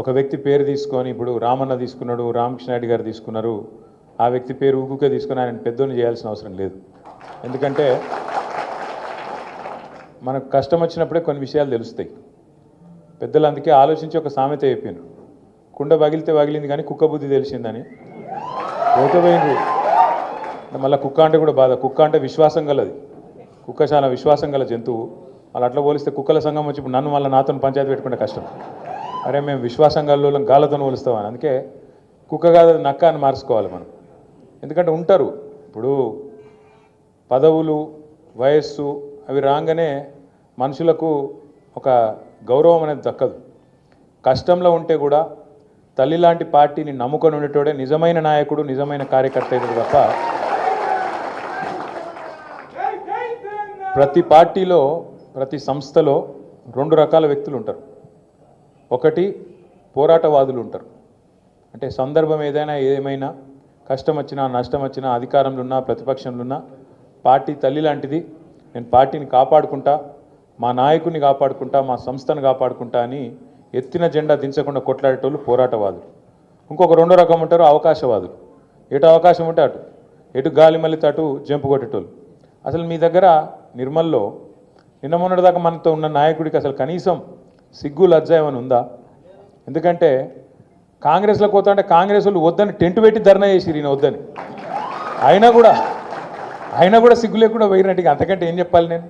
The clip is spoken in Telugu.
ఒక వ్యక్తి పేరు తీసుకొని ఇప్పుడు రామన్న తీసుకున్నాడు, రామకృష్ణ రెడ్డి గారు తీసుకున్నారు. ఆ వ్యక్తి పేరు ఊకుకే తీసుకొని ఆయన పెద్దోని చేయాల్సిన అవసరం లేదు. ఎందుకంటే మనకు కష్టం వచ్చినప్పుడే కొన్ని విషయాలు తెలుస్తాయి. పెద్దలు అందుకే ఆలోచించి ఒక సామెత చెప్పాను, కుండ పగిలితే పగిలింది కానీ కుక్క బుద్ధి తెలిసిందని. పోతపోయింది మళ్ళీ కుక్క అంటే కూడా బాధ. కుక్క అంటే విశ్వాసం గలది. కుక్క చాలా విశ్వాసం గల జంతువు. వాళ్ళు అట్లా పోలిస్తే కుక్కల సంఘం వచ్చి ఇప్పుడు నన్ను మళ్ళీ నాతో పంచాయతీ పెట్టుకుంటే కష్టం. అరే మేము విశ్వాసం గల గాలతో పోలుస్తామని. అందుకే కుక్క కాదు నక్క అని మార్చుకోవాలి మనం. ఎందుకంటే ఉంటారు ఇప్పుడు పదవులు వయస్సు అవి రాగానే మనుషులకు ఒక గౌరవం అనేది దక్కదు. కష్టంలో ఉంటే కూడా తల్లి లాంటి పార్టీని నమ్ముకొని ఉండేటోడే నిజమైన నాయకుడు, నిజమైన కార్యకర్త అయితే తప్ప ప్రతి పార్టీలో ప్రతి సంస్థలో రెండు రకాల వ్యక్తులు ఉంటారు. ఒకటి పోరాటవాదులు ఉంటారు. అంటే సందర్భం ఏమైనా కష్టం వచ్చినా నష్టం వచ్చినా అధికారంలో ఉన్నా ప్రతిపక్షంలో ఉన్నా పార్టీ తల్లి లాంటిది, నేను పార్టీని కాపాడుకుంటా, మా నాయకుడిని కాపాడుకుంటా, మా సంస్థను కాపాడుకుంటా అని ఎత్తిన జెండా దించకుండా కొట్లాడేటోళ్ళు పోరాటవాదులు. ఇంకొక రెండో రకం ఉంటారు అవకాశవాదులు. ఎటు అవకాశం ఉంటే అటు, ఎటు గాలి మళ్ళీ అటు జంపు కొట్టేటోళ్ళు. అసలు మీ దగ్గర నిర్మల్లో నిన్న మొన్నటిదాకా మనతో ఉన్న నాయకుడికి అసలు కనీసం సిగ్గు లజ్జ ఏమైనా ఉందా? ఎందుకంటే కాంగ్రెస్లో పోతా అంటే కాంగ్రెస్ వాళ్ళు వద్దని టెంట్ పెట్టి ధర్నా చేసిరు, ఈయన వద్దని. అయినా కూడా సిగ్గు లేకుండా పోయినట్టుగా. అంతకంటే ఏం చెప్పాలి నేను?